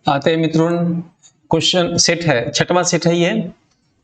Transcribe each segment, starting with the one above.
आते हैं मित्रों, क्वेश्चन सेट है, छठवां सेट है ये,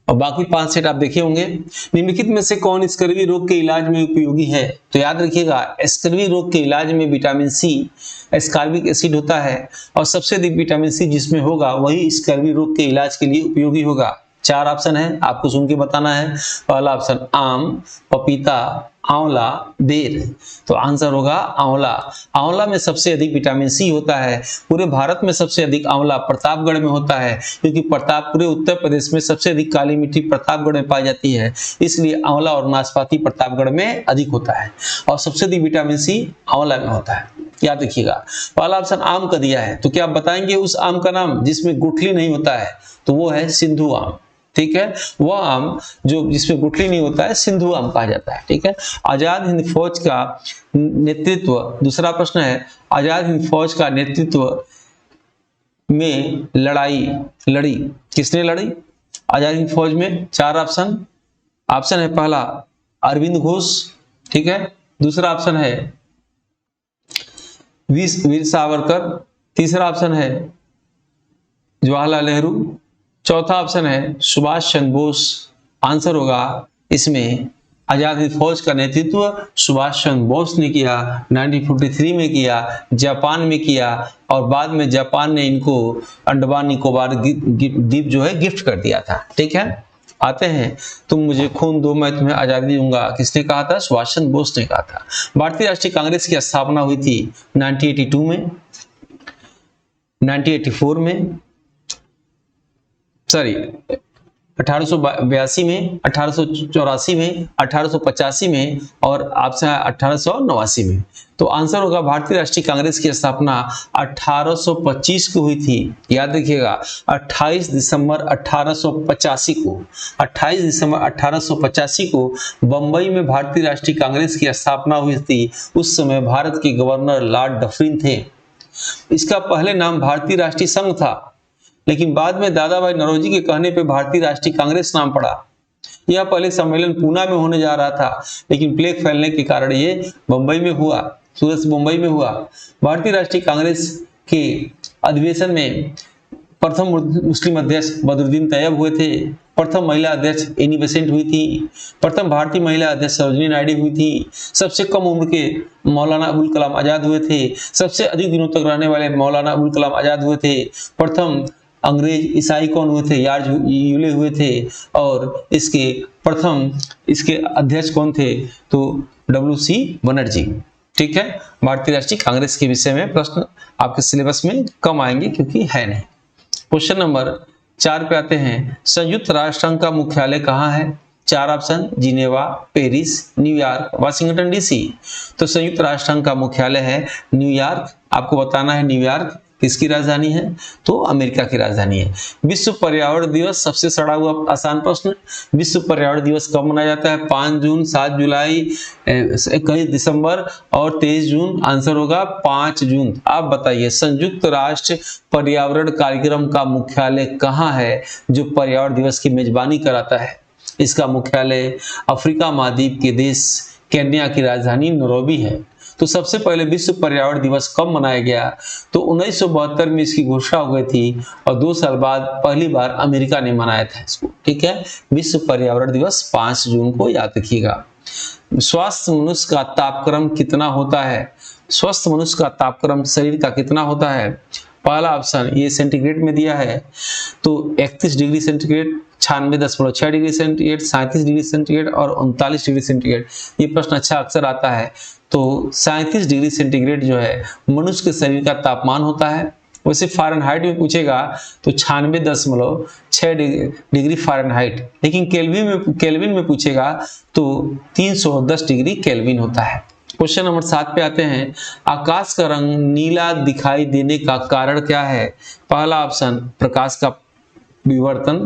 और बाकी 5 सेट आप देखे होंगे। निम्नलिखित में से कौन स्कर्वी रोग के इलाज में उपयोगी है? तो याद रखिएगा, स्कर्वी रोग के इलाज में विटामिन सी एस्कॉर्बिक एसिड होता है, और सबसे अधिक विटामिन सी जिसमें होगा वही स्कर्वी रोग के इलाज के लिए उपयोगी होगा। 4 ऑप्शन है, आपको सुन के बताना है। पहला ऑप्शन आम, पपीता, आंवला, बेर। तो आंसर होगा आंवला। आंवला में सबसे अधिक विटामिन सी होता है। पूरे भारत में सबसे अधिक आंवला प्रतापगढ़ में होता है, क्योंकि पूरे उत्तर प्रदेश में सबसे अधिक काली मिट्टी प्रतापगढ़ में पाई जाती है, इसलिए आंवला और नाशपाती प्रतापगढ़ में अधिक होता है, और सबसे अधिक विटामिन सी आंवला में होता है। याद रखिएगा। पहला ऑप्शन आम का दिया है, तो क्या आप बताएंगे उस आम का नाम जिसमें गुठली नहीं होता है? तो वो है सिंधु आम। ठीक है, वह आम जो जिसमें गुठली नहीं होता है सिंधु आम कहा जाता है। ठीक है, आजाद हिंद फौज का नेतृत्व, दूसरा प्रश्न है, आजाद हिंद फौज का नेतृत्व में लड़ाई लड़ी किसने लड़ी? आजाद हिंद फौज में 4 ऑप्शन। ऑप्शन है पहला अरविंद घोष, ठीक है, दूसरा ऑप्शन है वीर सावरकर, तीसरा ऑप्शन है जवाहरलाल नेहरू, चौथा ऑप्शन है सुभाष चंद्र बोस। आंसर होगा इसमें आजाद हिंद फौज का नेतृत्व सुभाष चंद्र बोस ने किया, 1943 में किया, जापान में किया, और बाद में जापान ने इनको अंडमान निकोबार द्वीप जो है गिफ्ट कर दिया था। ठीक है, आते हैं, तुम मुझे खून दो मैं तुम्हें आजादी दूंगा, किसने कहा था? सुभाष चंद्र बोस ने कहा था। भारतीय राष्ट्रीय कांग्रेस की स्थापना हुई थी 1982 में, 1984 में, सॉरी 1882 में, 1884 में, 1885 में, और आपसे 1889 में। तो आंसर होगा भारतीय राष्ट्रीय कांग्रेस की स्थापना 1825 को हुई थी। याद रखिएगा, 28 दिसंबर 1885 को, 28 दिसंबर 1885 को बंबई में भारतीय राष्ट्रीय कांग्रेस की स्थापना हुई थी। उस समय भारत के गवर्नर लॉर्ड डफरिन थे। इसका पहले नाम भारतीय राष्ट्रीय संघ था, लेकिन बाद में दादा भाई नौरोजी के कहने पे भारतीय राष्ट्रीय कांग्रेस नाम पड़ा। यह पहले सम्मेलन पूना में होने जा रहा था, लेकिन प्लेग फैलने के कारण ये मुंबई में हुआ, सूरत से मुंबई में हुआ। भारतीय राष्ट्रीय कांग्रेस के अधिवेशन में प्रथम मुस्लिम अध्यक्ष बदरुद्दीन तैयब हुए थे, प्रथम महिला अध्यक्ष एनी बेसेंट हुई थी, प्रथम भारतीय महिला अध्यक्ष सरोजिनी नायडू हुई थी, सबसे कम उम्र के मौलाना अबुल कलाम आजाद हुए थे, सबसे अधिक दिनों तक रहने वाले मौलाना अबुल कलाम आजाद हुए थे, प्रथम अंग्रेज ईसाई कौन हुए थे? जॉर्ज यूले हुए थे, और इसके अध्यक्ष कौन थे? तो WC बनर्जी। ठीक है, भारतीय राष्ट्रीय कांग्रेस के विषय में प्रश्न आपके सिलेबस में कम आएंगे क्योंकि है नहीं। क्वेश्चन नंबर 4 पे आते हैं, संयुक्त राष्ट्र संघ का मुख्यालय कहाँ है? 4 option, Geneva, Paris, New York, Washington DC। तो संयुक्त राष्ट्र संघ का मुख्यालय है न्यूयॉर्क। आपको बताना है न्यूयॉर्क किसकी राजधानी है? तो अमेरिका की राजधानी है। विश्व पर्यावरण दिवस, सबसे सड़ा हुआ आसान प्रश्न, विश्व पर्यावरण दिवस कब मनाया जाता है? 5 जून, 7 जुलाई, 21 दिसंबर और 23 जून। आंसर होगा 5 जून। आप बताइए, संयुक्त राष्ट्र पर्यावरण कार्यक्रम का मुख्यालय कहाँ है जो पर्यावरण दिवस की मेजबानी कराता है? इसका मुख्यालय अफ्रीका महाद्वीप के देश केन्या की राजधानी नैरोबी है। तो सबसे पहले विश्व पर्यावरण दिवस कब मनाया गया? तो 1972 में इसकी घोषणा हो गई थी, और 2 साल बाद पहली बार अमेरिका ने मनाया था इसको। ठीक है, विश्व पर्यावरण दिवस 5 जून को, याद रखिएगा। स्वस्थ मनुष्य का तापक्रम कितना होता है? स्वस्थ मनुष्य का तापक्रम शरीर का कितना होता है? पहला ऑप्शन, ये सेंटीग्रेड में दिया है, तो 31 degree centigrade, 96.6 degree centigrade, 37 degree centigrade और 39 डिग्री सेंटीग्रेड। ये प्रश्न अच्छा अक्सर आता है। तो 37 डिग्री सेंटीग्रेड जो है मनुष्य के शरीर का तापमान होता है। वैसे फ़ारेनहाइट में पूछेगा तो 96.6 डिग्री फ़ारेनहाइट, लेकिन केल्विन में पूछेगा तो 310 डिग्री केल्विन होता है। क्वेश्चन नंबर 7 पे आते हैं, आकाश का रंग नीला दिखाई देने का कारण क्या है? पहला ऑप्शन, प्रकाश का विवर्तन,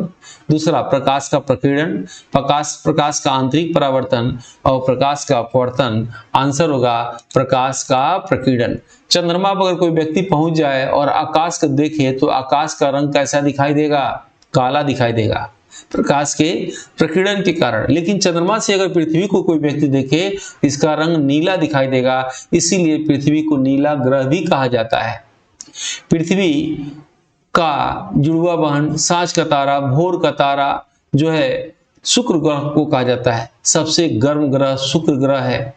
दूसरा प्रकाश का प्रकीर्णन, प्रकाश का आंतरिक परावर्तन, और प्रकाश का अपवर्तन। आंसर होगा प्रकाश का प्रकीर्णन। चंद्रमा पर अगर कोई व्यक्ति पहुंच जाए और आकाश को देखे तो आकाश का रंग कैसा दिखाई देगा? काला दिखाई देगा, प्रकाश के प्रकीर्णन के कारण। लेकिन चंद्रमा से अगर पृथ्वी को कोई व्यक्ति देखे, इसका रंग नीला दिखाई देगा, इसीलिए पृथ्वी को नीला ग्रह भी कहा जाता है। पृथ्वी का जुड़वा बहन, सांझ का तारा, भोर का तारा जो है शुक्र ग्रह को कहा जाता है। सबसे गर्म ग्रह शुक्र ग्रह है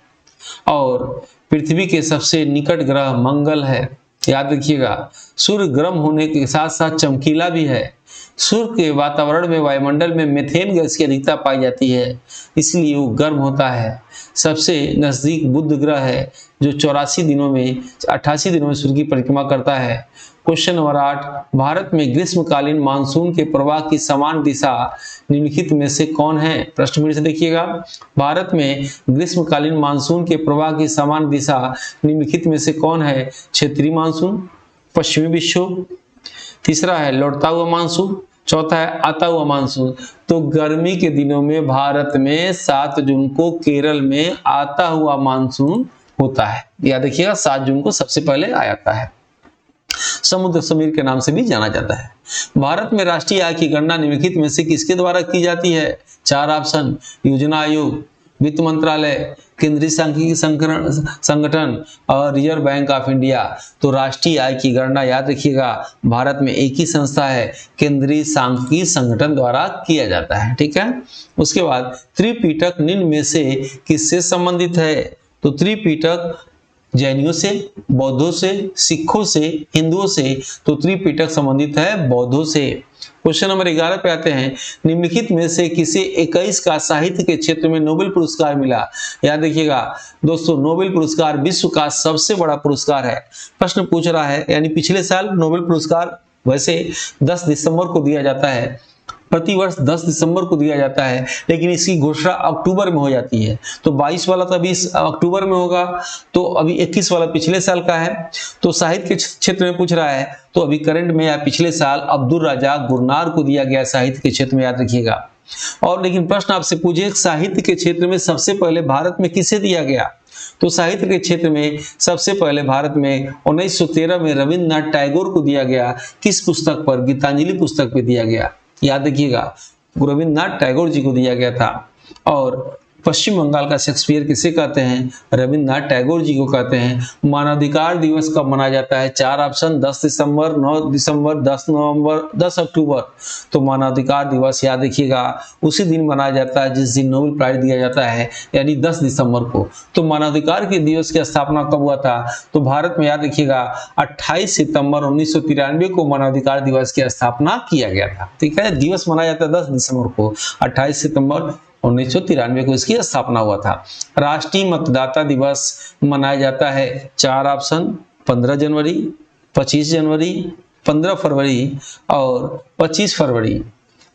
और पृथ्वी के सबसे निकट ग्रह मंगल है। याद रखिएगा, सूर्य गर्म होने के साथ साथ चमकीला भी है। सूर्य के वातावरण में, वायुमंडल में मीथेन गैस की अधिकता पाई जाती है, इसलिए वो गर्म होता है। सबसे नजदीक बुध ग्रह है जो 88 दिनों में सूर्य की परिक्रमा करता है। क्वेश्चन नंबर 8, भारत में ग्रीष्मकालीन मानसून के प्रवाह की समान दिशा निम्नलिखित में से कौन है? प्रश्न फिर से देखिएगा, भारत में ग्रीष्मकालीन मानसून के प्रवाह की समान दिशा निम्नलिखित में से कौन है? क्षेत्रीय मानसून, पश्चिमी विक्षोभ, तीसरा है लौटता हुआ मानसून, चौथा है आता हुआ मानसून। तो गर्मी के दिनों में भारत में 7 जून को केरल में आता हुआ मानसून होता है। याद रखिएगा, 7 जून को सबसे पहले आता है। समुद्र समीर के नाम से भी जाना जाता है। भारत में राष्ट्रीय आय की गणना निम्नलिखित में से किसके द्वारा की जाती है? 4 ऑप्शन, योजना आयोग, वित्त मंत्रालय, केंद्रीय सांख्यिकी संगठन और रिजर्व बैंक ऑफ इंडिया। तो राष्ट्रीय आय की गणना याद रखिएगा, भारत में एक ही संस्था है, केंद्रीय सांख्यिकी संगठन द्वारा किया जाता है। ठीक है, उसके बाद त्रिपिटक निम्न में से किससे संबंधित है? तो त्रिपिटक जैनियों से, बौद्धों से, सिखों से, हिंदुओं से। तो त्रिपिटक संबंधित है बौद्धों से। क्वेश्चन नंबर 11 पे आते हैं, निम्नलिखित में से किसे 21 का साहित्य के क्षेत्र में नोबेल पुरस्कार मिला? याद रखिएगा दोस्तों, नोबेल पुरस्कार विश्व का सबसे बड़ा पुरस्कार है। प्रश्न पूछ रहा है, यानी पिछले साल नोबेल पुरस्कार वैसे 10 दिसंबर को दिया जाता है, प्रतिवर्ष 10 दिसंबर को दिया जाता है, लेकिन इसकी घोषणा अक्टूबर में हो जाती है। तो 22 वाला तो अभी अक्टूबर में होगा, तो अभी 21 वाला पिछले साल का है। तो साहित्य के क्षेत्र में पूछ रहा है, तो अभी करंट में या पिछले साल अब्दुल रज़ाक गुरनार को दिया गया साहित्य के क्षेत्र में, याद रखिएगा। और लेकिन प्रश्न आपसे पूछे, साहित्य के क्षेत्र में सबसे पहले भारत में किसे दिया गया? तो साहित्य के क्षेत्र में सबसे पहले भारत में 1913 में रविंद्रनाथ टैगोर को दिया गया। किस पुस्तक पर? गीतांजलि पुस्तक पे दिया गया। याद रखिएगा, रविंद्रनाथ टैगोर जी को दिया गया था। और पश्चिम बंगाल का शेक्सपियर किसे कहते हैं? रविंद्रनाथ टैगोर जी को कहते हैं। मानवाधिकार दिवस कब मनाया जाता है? 4 ऑप्शन, 10 दिसंबर, 9 दिसंबर, 10 नवंबर, 10 अक्टूबर। तो मानवाधिकार दिवस याद रखिएगा उसी दिन मनाया जाता है जिस दिन नोबेल प्राइज दिया जाता है, यानी 10 दिसंबर को। तो मानवाधिकार के दिवस की स्थापना कब हुआ था? तो भारत में याद रखिएगा 28 सितंबर 1993 को मानवाधिकार दिवस की स्थापना किया गया था। ठीक है, दिवस मनाया जाता है 10 दिसंबर को, 28 सितंबर 1993 को इसकी स्थापना हुआ था। राष्ट्रीय मतदाता दिवस मनाया जाता है, 4 ऑप्शन, 15 जनवरी, 25 जनवरी, 15 फरवरी और 25 फरवरी।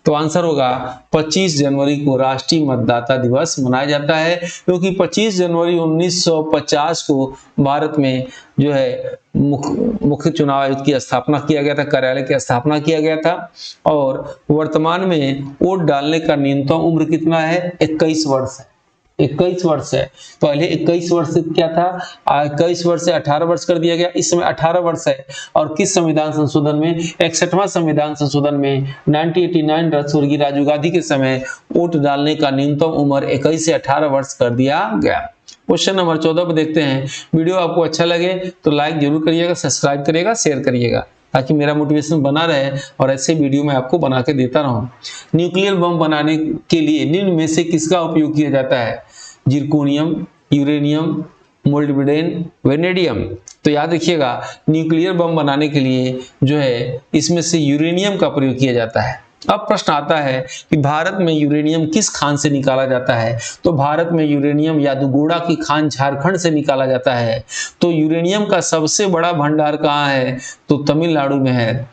तो आंसर होगा 25 जनवरी को राष्ट्रीय मतदाता दिवस मनाया जाता है, क्योंकि 25 जनवरी 1950 को भारत में जो है मुख्य चुनाव आयुक्त की स्थापना किया गया था, कार्यालय की स्थापना किया गया था। और वर्तमान में वोट डालने का न्यूनतम उम्र कितना है? 21 वर्ष है। 21 वर्ष है। पहले 21 वर्ष से क्या था? 21 वर्ष से 18 वर्ष कर दिया गया, इस समय 18 वर्ष है। और किस संविधान संशोधन में? 61वां संविधान संशोधन में 1989 स्वर्गीय राजीव गांधी के समय वोट डालने का न्यूनतम उम्र 21 से 18 वर्ष कर दिया गया। क्वेश्चन नंबर 14 पर देखते हैं। वीडियो आपको अच्छा लगे तो लाइक जरूर करिएगा, सब्सक्राइब करिएगा, शेयर करिएगा, ताकि मेरा मोटिवेशन बना रहे और ऐसे वीडियो मैं आपको बना के देता रहूं। न्यूक्लियर बम बनाने के लिए निम्न में से किसका उपयोग किया जाता है? Zirconium, uranium, molybdenum, vanadium. तो याद रखिएगा न्यूक्लियर बम बनाने के लिए जो है इसमें से यूरेनियम का प्रयोग किया जाता है। अब प्रश्न आता है कि भारत में यूरेनियम किस खान से निकाला जाता है? तो भारत में यूरेनियम यादुगोड़ा की खान झारखंड से निकाला जाता है। तो यूरेनियम का सबसे बड़ा भंडार कहाँ है? तो तमिलनाडु में है।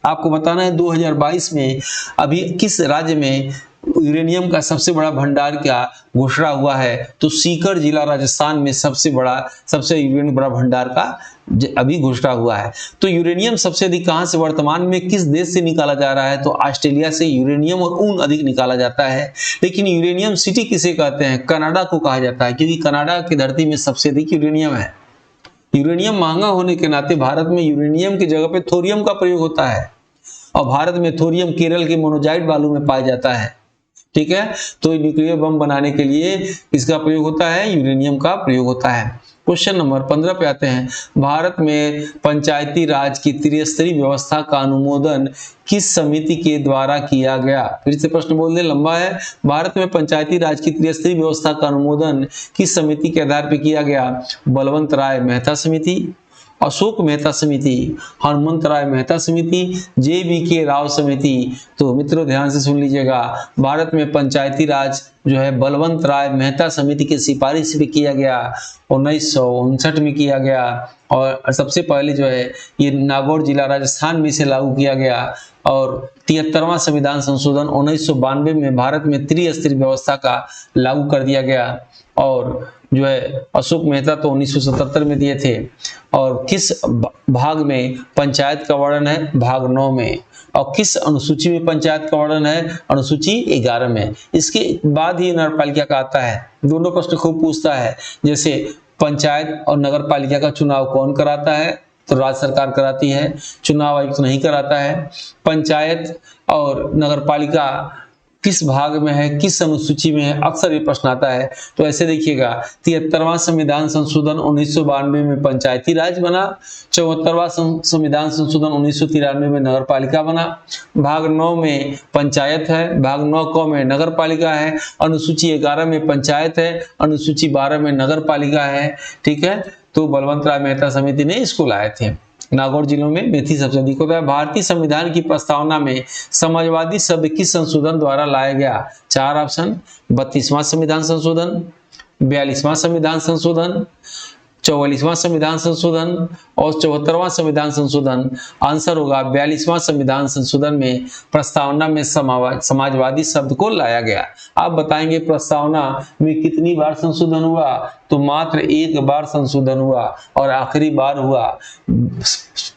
आपको बताना है 2022 में अभी किस राज्य में यूरेनियम का सबसे बड़ा भंडार क्या घोषणा हुआ है? तो सीकर जिला राजस्थान में सबसे यूरेनियम बड़ा भंडार का अभी घोषणा हुआ है। तो यूरेनियम सबसे अधिक कहां से वर्तमान में किस देश से निकाला जा रहा है? तो ऑस्ट्रेलिया से यूरेनियम और ऊन अधिक निकाला जाता है। लेकिन यूरेनियम सिटी किसे कहते हैं? कनाडा को कहा जाता है, क्योंकि कनाडा की धरती में सबसे अधिक यूरेनियम है। यूरेनियम महंगा होने के नाते भारत में यूरेनियम की जगह पे थोरियम का प्रयोग होता है, और भारत में थोरियम केरल के मोनोजाइट बालू में पाया जाता है। ठीक है, तो न्यूक्लियर बम बनाने के लिए इसका प्रयोग होता है, यूरेनियम का प्रयोग होता है। क्वेश्चन नंबर 15 पे आते हैं। भारत में पंचायती राज की त्रिस्तरीय व्यवस्था का अनुमोदन किस समिति के द्वारा किया गया? फिर से प्रश्न बोल दे, लंबा है। भारत में पंचायती राज की त्रिस्तरीय व्यवस्था का अनुमोदन किस समिति के आधार पर किया गया? बलवंत राय मेहता समिति, अशोक मेहता समिति, हनुमंत राय मेहता समिति, JBK राव समिति। तो मित्रों ध्यान से सुन लीजिएगा, भारत में पंचायती राज जो है बलवंत राय मेहता समिति की सिफारिश पे किया गया, 1959 में किया गया। और सबसे पहले जो है ये नागौर जिला राजस्थान में से लागू किया गया। और 73वां संविधान संशोधन 1992 में भारत में त्रिस्तरीय व्यवस्था का लागू कर दिया गया। और जो है अशोक मेहता तो 1977 में दिए थे। और किस भाग में पंचायत का वर्णन है? भाग 9 में। और किस अनुसूची में पंचायत का वर्णन है? अनुसूची 11 में। इसके बाद ही नगरपालिका का आता है। दोनों प्रश्न खूब पूछता है, जैसे पंचायत और नगरपालिका का चुनाव कौन कराता है? तो राज्य सरकार कराती है, चुनाव आयुक्त नहीं कराता है। पंचायत और नगरपालिका किस भाग में है, किस अनुसूची में है, अक्सर ये प्रश्न आता है। तो ऐसे देखिएगा, 73वां संविधान संशोधन 1992 में पंचायती राज बना, 74वां संविधान संशोधन 1993 में नगरपालिका बना। भाग 9 में पंचायत है, भाग 9 क में नगरपालिका है, अनुसूची 11 में पंचायत है, अनुसूची 12 में नगरपालिका है। ठीक है, तो बलवंत राय मेहता समिति ने इसको लाए थे। नागौर जिलों में मेथी सबसे अधिक होता है। भारतीय संविधान की प्रस्तावना में समाजवादी शब्द किस संशोधन द्वारा लाया गया? 4 ऑप्शन, 32वां संविधान संशोधन, 42वां संविधान संशोधन, 44वां संविधान संशोधन और 74वां संविधान संशोधन। आंसर होगा 42वां संविधान संशोधन में प्रस्तावना में समाजवादी शब्द को लाया गया। आप बताएंगे प्रस्तावना में कितनी बार संशोधन हुआ? तो मात्र 1 बार संशोधन हुआ और आखिरी बार हुआ।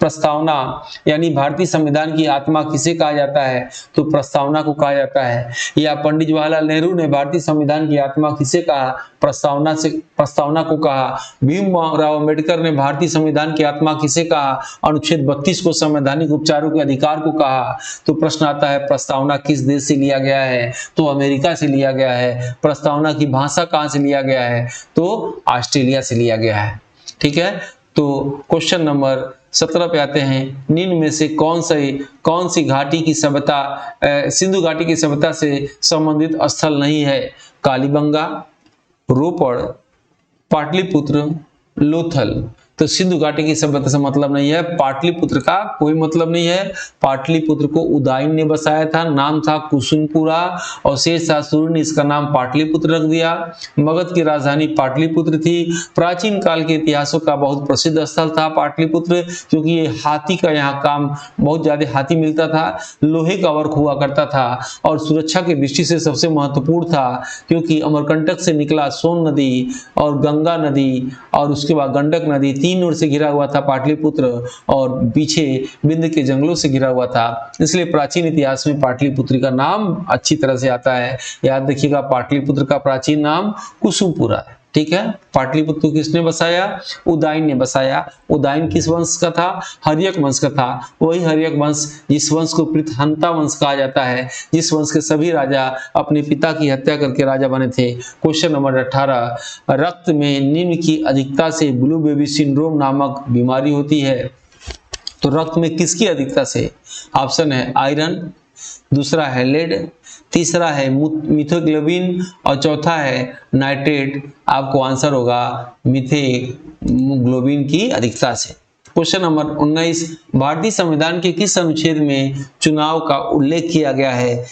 प्रस्तावना यानी भारतीय संविधान की आत्मा किसे कहा जाता है? तो प्रस्तावना को कहा जाता है। या पंडित जवाहरलाल नेहरू ने भारतीय संविधान की आत्मा किसे कहा? प्रस्तावना को कहा। भीमराव अम्बेडकर ने भारतीय संविधान की आत्मा किसे कहा? अनुच्छेद 32 को संवैधानिक उपचारों के अधिकार को कहा। तो प्रश्न आता है प्रस्तावना किस देश से लिया गया है? तो अमेरिका से लिया गया है। प्रस्तावना की भाषा कहां से लिया गया है? तो ऑस्ट्रेलिया से लिया गया है। ठीक है, तो क्वेश्चन नंबर 17 पे आते हैं। निम्न में से कौन सी घाटी की सभ्यता सिंधु घाटी की सभ्यता से संबंधित स्थल नहीं है? कालीबंगा, रोपड़, पाटलिपुत्र, लोथल। तो सिंधु घाटी की सभ्यता से मतलब नहीं है। पाटलिपुत्र का कोई मतलब नहीं है। पाटलिपुत्र को उदयन ने बसाया था, नाम था कुसुमपुरा और शेषशाह सूर्य ने इसका नाम पाटलिपुत्र रख दिया। मगध की राजधानी पाटलिपुत्र थी। प्राचीन काल के इतिहासों का बहुत प्रसिद्ध स्थल था पाटलिपुत्र, क्योंकि ये हाथी का यहाँ काम बहुत ज्यादा हाथी मिलता था, लोहे का वर्क हुआ करता था और सुरक्षा की दृष्टि से सबसे महत्वपूर्ण था, क्योंकि अमरकंटक से निकला सोन नदी और गंगा नदी और उसके बाद गंडक नदी, 3 ओर से घिरा हुआ था पाटलिपुत्र और पीछे विंध्य के जंगलों से घिरा हुआ था। इसलिए प्राचीन इतिहास में पाटलिपुत्र का नाम अच्छी तरह से आता है। याद रखिएगा, पाटलिपुत्र का प्राचीन नाम कुसुमपुरा है। ठीक है, पाटलिपुत्र किसने बसाया? उदयन ने बसाया। उदयन किस वंश का था? हर्यक वंश का था। वही हर्यक वंश जिस वंश को पृथहंता वंश कहा जाता है, जिस वंश के सभी राजा अपने पिता की हत्या करके राजा बने थे। क्वेश्चन नंबर 18, रक्त में निम्न की अधिकता से ब्लू बेबी सिंड्रोम नामक बीमारी होती है। तो रक्त में किसकी अधिकता से? ऑप्शन है आयरन, दूसरा है लेड, तीसरा है मिथोग्लोबिन और चौथा है नाइट्रेट। आपको आंसर होगा मिथोग्लोबिन की अधिकता से। क्वेश्चन नंबर 19, भारतीय संविधान के किस अनुच्छेद में चुनाव का उल्लेख किया गया है?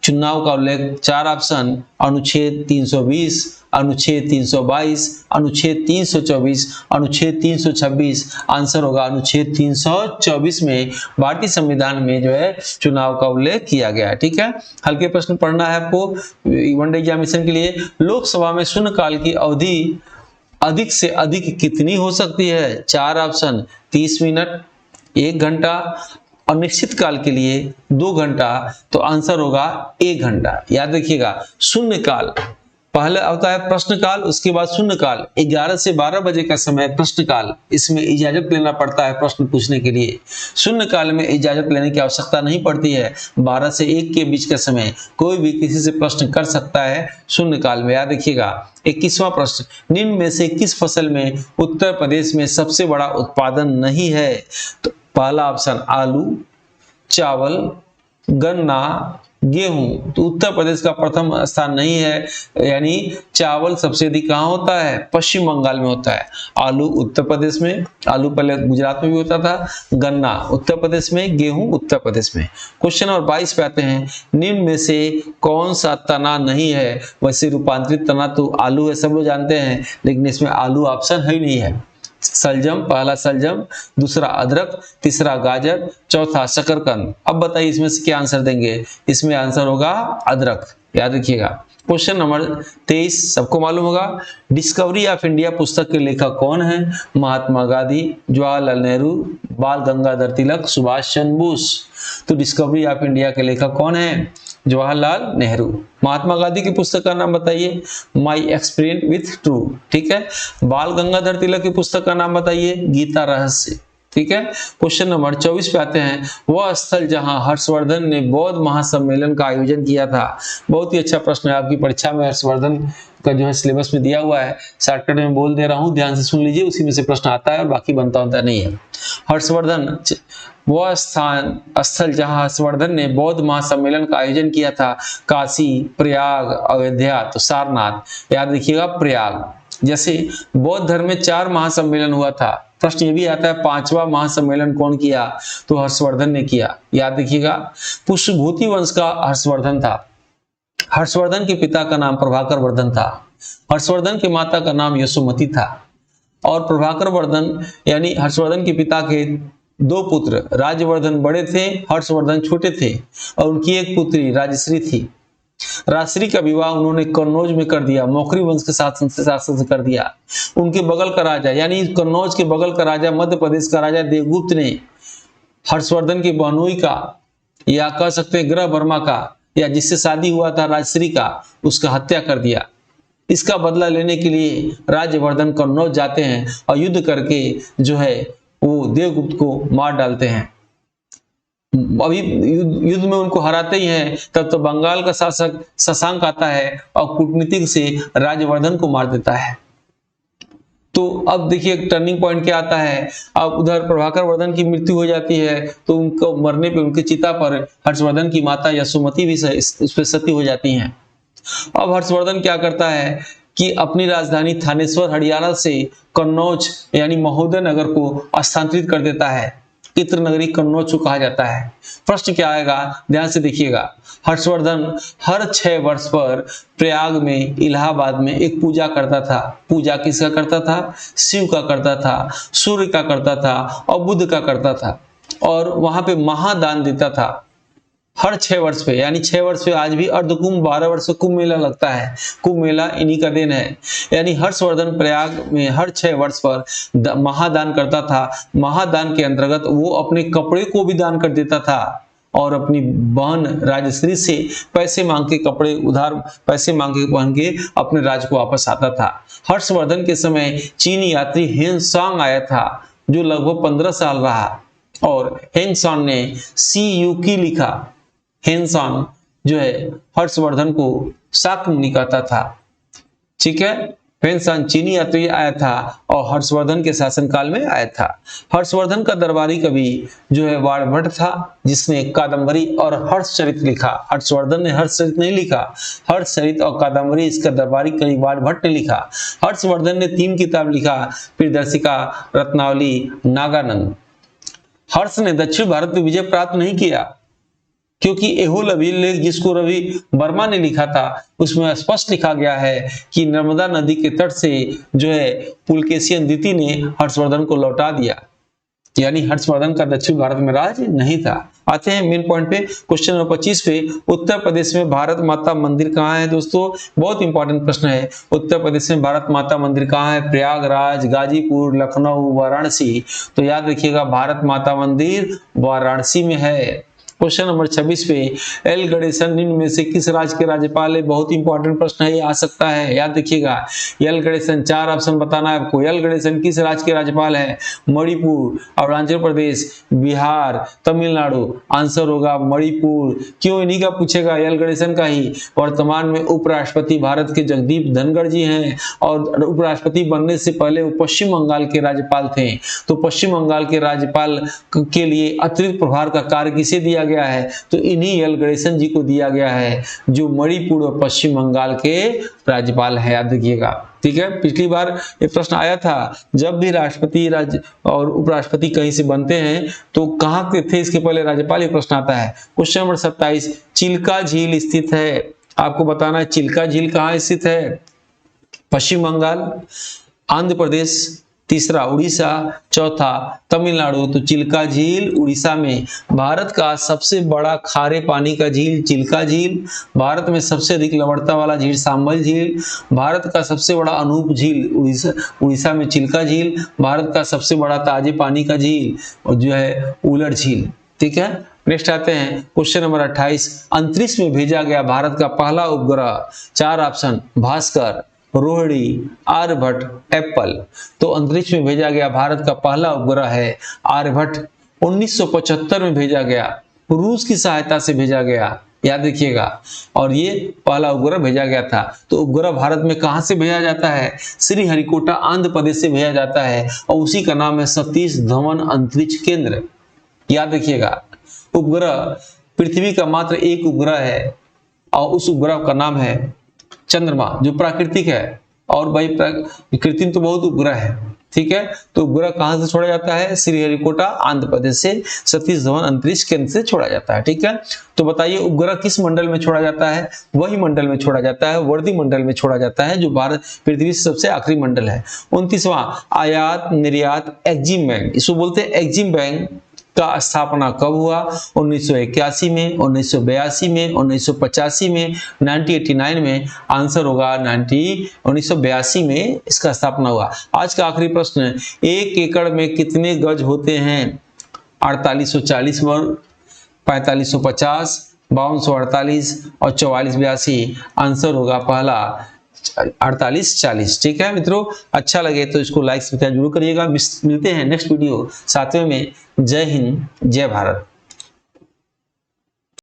चुनाव का उल्लेख 4 ऑप्शन, अनुच्छेद 320, अनुच्छेद 322, अनुच्छेद 324, अनुच्छेद 326। आंसर होगा अनुच्छेद 324 में भारतीय संविधान में जो है चुनाव का उल्लेख किया गया है। ठीक है, हल्के प्रश्न पढ़ना है आपको वनडे एग्जामिनेशन के लिए। लोकसभा में शून्यकाल की अवधि अधिक से अधिक कितनी हो सकती है? 4 ऑप्शन, 30 मिनट, 1 घंटा, अनिश्चित काल के लिए 2 घंटा। तो आंसर होगा 1 घंटा। याद रखिएगा, शून्यकाल पहले होता है प्रश्नकाल, उसके बाद शून्यकाल। 11 से 12 बजे का समय प्रश्नकाल, इसमें इजाजत लेना पड़ता है प्रश्न पूछने के लिए। शून्यकाल में इजाजत लेने की आवश्यकता नहीं पड़ती है। 12 से 1 के बीच का समय कोई भी किसी से प्रश्न कर सकता है शून्यकाल में। याद रखिएगा। 21वां प्रश्न, निम्न में से किस फसल में उत्तर प्रदेश में सबसे बड़ा उत्पादन नहीं है? तो पहला ऑप्शन आलू, चावल, गन्ना, गेहूं। तो उत्तर प्रदेश का प्रथम स्थान नहीं है, यानी चावल सबसे अधिक कहां होता है? पश्चिम बंगाल में होता है। आलू उत्तर प्रदेश में, आलू पहले गुजरात में भी होता था, गन्ना उत्तर प्रदेश में, गेहूं उत्तर प्रदेश में। क्वेश्चन नंबर 22 पे आते हैं, निम्न में से कौन सा तना नहीं है? वैसे रूपांतरित तना तो आलू है, सब लोग जानते हैं, लेकिन इसमें आलू ऑप्शन है ही नहीं है। सलजम, पहला सलजम, दूसरा अदरक, तीसरा गाजर, चौथा शकरकंद। अब बताइए इसमें से क्या आंसर देंगे? इसमें आंसर होगा अदरक। याद रखिएगा। क्वेश्चन नंबर 23 सबको मालूम होगा, डिस्कवरी ऑफ इंडिया पुस्तक के लेखक कौन है? महात्मा गांधी, जवाहरलाल नेहरू, बाल गंगाधर तिलक, सुभाष चंद्र बोस। तो डिस्कवरी ऑफ इंडिया के लेखक कौन है? जवाहरलाल नेहरू। महात्मा गांधी की पुस्तक का नाम बताइए, माई एक्सपीरियंस विथ ट्रू। ठीक है। बाल गंगाधर तिलक की पुस्तक का नाम बताइए, गीता रहस्य। ठीक है। क्वेश्चन नंबर 24 पे आते हैं, वह स्थल जहां हर्षवर्धन ने बौद्ध महासम्मेलन का आयोजन किया था। बहुत ही अच्छा प्रश्न है, आपकी परीक्षा में हर्षवर्धन का जो है सिलेबस में दिया हुआ है, शॉर्टकट में बोल दे रहा हूं, ध्यान से सुन लीजिए, उसी में से प्रश्न आता है और बाकी बनता होता नहीं है। हर्षवर्धन, वह स्थल जहां हर्षवर्धन ने बौद्ध महासम्मेलन का आयोजन किया था, काशी, प्रयाग, अयोध्या। तो सारनाथ। याद रखिएगा प्रयाग। जैसे बौद्ध धर्म में 4 महासम्मेलन हुआ था, प्रश्न ये भी आता है 5वां महासम्मेलन कौन किया? तो हर्षवर्धन ने किया। याद रखिएगा। पुष्यभूति वंश का हर्षवर्धन था। हर्षवर्धन के पिता का नाम प्रभाकर वर्धन था। हर्षवर्धन के माता का नाम यशोमती था। और प्रभाकर वर्धन यानी हर्षवर्धन के पिता के 2 पुत्र, राज्यवर्धन बड़े थे, हर्षवर्धन छोटे थे, और उनकी एक पुत्री राजश्री थी। राजश्री का विवाह उन्होंने कन्नौज में कर दिया, मौखरी वंश के शासन से कर दिया। उनके बगल का राजा यानी कन्नौज के बगल का राजा, मध्य प्रदेश का राजा देवगुप्त ने हर्षवर्धन की बहनोई का, या कह सकते हैं ग्रह वर्मा का, या जिससे शादी हुआ था राजश्री का, उसका हत्या कर दिया। इसका बदला लेने के लिए राज्यवर्धन कन्नौज जाते हैं और युद्ध करके जो है वो देवगुप्त को मार डालते हैं। अभी युद्ध में उनको हराते ही हैं, तब तो बंगाल का शासक शशांक आता है और कूटनीतिक से राज्यवर्धन को मार देता है। तो अब देखिए टर्निंग पॉइंट क्या आता है। अब उधर प्रभाकर वर्धन की मृत्यु हो जाती है, तो उनको मरने पे उनकी चिता पर हर्षवर्धन की माता यशोमती भी उस पर सती हो जाती हैं। अब हर्षवर्धन क्या करता है कि अपनी राजधानी थानेश्वर हरियाणा से कन्नौज यानी महोदय नगर को स्थानांतरित कर देता है। इत्र नगरी कन्नौज को कहा जाता है। प्रश्न क्या आएगा, ध्यान से देखिएगा। हर्षवर्धन हर 6 वर्ष पर प्रयाग में, इलाहाबाद में एक पूजा करता था। पूजा किसका करता था? शिव का करता था, सूर्य का करता था और बुद्ध का करता था, और वहां पे महादान देता था हर 6 वर्ष पे। यानी 6 वर्ष पे आज भी अर्धकुंभ, 12 वर्ष में कुंभ मेला लगता है। कुंभ मेला इन्हीं का दिन है। यानी हर्षवर्धन प्रयाग में हर 6 वर्ष पर महादान करता था। महादान के अंतर्गत वो अपने कपड़े को भी दान कर देता था और अपनी बहन राजश्री से पैसे मांग के, कपड़े उधार पैसे मांग के पहन के अपने राज्य को वापस आता था। हर्षवर्धन के समय चीनी यात्री हेंगसांग आया था, जो लगभग 15 साल रहा, और हेंगसांग ने CUK लिखा। हेंगसांग जो है हर्षवर्धन को शाक्य मुनि कहता था। ठीक है। हेंगसांग चीनी यात्री आया था और हर्षवर्धन के शासनकाल में आया था। हर्षवर्धन का दरबारी कवि जो है वाणभट्ट था, जिसने कादम्बरी और हर्षचरित लिखा। हर्षवर्धन ने हर्षचरित नहीं लिखा, हर्षचरित और कादम्बरी इसका दरबारी कवि वाणभट्ट ने लिखा। हर्षवर्धन ने 3 किताब लिखा, प्रियदर्शिका, रत्नावली, नागानंद। हर्ष ने दक्षिण भारत में विजय प्राप्त नहीं किया, क्योंकि एहोल अभिलेख जिसको रवि वर्मा ने लिखा था, उसमें स्पष्ट लिखा गया है कि नर्मदा नदी के तट से जो है पुलकेशियन द्वितीय ने हर्षवर्धन को लौटा दिया। यानी हर्षवर्धन का दक्षिण भारत में राज नहीं था। आते हैं मेन पॉइंट पे, क्वेश्चन नंबर 25 पे। उत्तर प्रदेश में भारत माता मंदिर कहाँ है? दोस्तों बहुत इंपॉर्टेंट प्रश्न है। उत्तर प्रदेश में भारत माता मंदिर कहाँ है? प्रयागराज, गाजीपुर, लखनऊ, वाराणसी। तो याद रखिएगा भारत माता मंदिर वाराणसी में है। क्वेश्चन नंबर 26 पे एल गणेशन निम्न में से किस राज्य के राज्यपाल है? बहुत इंपॉर्टेंट प्रश्न है, ये आ सकता है, याद रखिएगा। एल गणेशन, 4 ऑप्शन बताना है आपको। एल गणेशन किस राज्य के राज्यपाल है? मणिपुर, अरुणाचल प्रदेश, बिहार, तमिलनाडु। आंसर होगा मणिपुर। क्यों इन्हीं का पूछेगा? एल गणेशन का ही। वर्तमान में उपराष्ट्रपति भारत के जगदीप धनखड़ जी हैं और उपराष्ट्रपति बनने से पहले वो पश्चिम बंगाल के राज्यपाल थे। तो पश्चिम बंगाल के राज्यपाल के लिए अतिरिक्त प्रभार का कार्य किसे दिया गया है? तो इन्हीं एल गणेशन जी को दिया गया है, जो मणिपुर और पश्चिम बंगाल के राज्यपाल है, याद रखिएगा। ठीक है, पिछली बार ये प्रश्न आया था, जब भी राष्ट्रपति राज्य और उपराष्ट्रपति कहीं से बनते हैं तो कहां के थे इसके पहले राज्यपाल, ये प्रश्न आता है। क्वेश्चन नंबर 27, चिल्का झील स्थित है, आपको बताना है चिल्का झील कहां स्थित है? पश्चिम बंगाल, आंध्र प्रदेश, तीसरा उड़ीसा, चौथा तमिलनाडु। तो चिल्का झील उड़ीसा में। भारत का सबसे बड़ा खारे पानी का झील चिल्का झील। भारत में सबसे अधिक लवणता वाला झील सांभर झील। भारत का सबसे बड़ा अनूप झील उड़ीसा में चिल्का झील। भारत का सबसे बड़ा ताजे पानी का झील और जो है उलट झील। ठीक है, नेक्स्ट आते हैं क्वेश्चन नंबर 28, अंतरिक्ष में भेजा गया भारत का पहला उपग्रह। 4 ऑप्शन, भास्कर, रोहिणी, आर्यभट्ट, एप्पल। तो अंतरिक्ष में भेजा गया भारत का पहला उपग्रह है आर्यभट्ट। 1975 में भेजा गया, रूस की सहायता से भेजा गया, याद रखिएगा। और ये पहला उपग्रह भेजा गया था। तो उपग्रह भारत में कहां से भेजा जाता है? श्रीहरिकोटा, आंध्र प्रदेश से भेजा जाता है और उसी का नाम है सतीश धवन अंतरिक्ष केंद्र, याद रखिएगा। उपग्रह पृथ्वी का मात्र एक उपग्रह है और उस उपग्रह का नाम है चंद्रमा, जो प्राकृतिक है। और भाई कृत्रिम तो बहुत उपग्रह है। ठीक है, तो उपग्रह कहां से छोड़ा जाता है? श्रीहरिकोटा, आंध्र प्रदेश से सतीश धवन अंतरिक्ष केंद्र से छोड़ा जाता है। ठीक है, तो बताइए उपग्रह किस मंडल में छोड़ा जाता है? वही मंडल में छोड़ा जाता है, वर्दी मंडल में छोड़ा जाता है, जो भारत पृथ्वी से सबसे आखिरी मंडल है। 29वां, आयात निर्यात एग्जिम बैंक, इसको बोलते हैं एग्जिम बैंक का स्थापना कब हुआ? 1981 में, 1982 में, 1985 में, 1989 में। आंसर होगा 1982 में इसका स्थापना हुआ। आज का आखिरी प्रश्न, 1 एकड़ में कितने गज होते हैं? 4840 वर्ग, 4550, 5248 और 4482। आंसर होगा पहला 4840। ठीक है मित्रों, अच्छा लगे तो इसको लाइक सब्सक्राइब जरूर करिएगा। मिलते हैं नेक्स्ट वीडियो 7वें में। जय हिंद, जय भारत।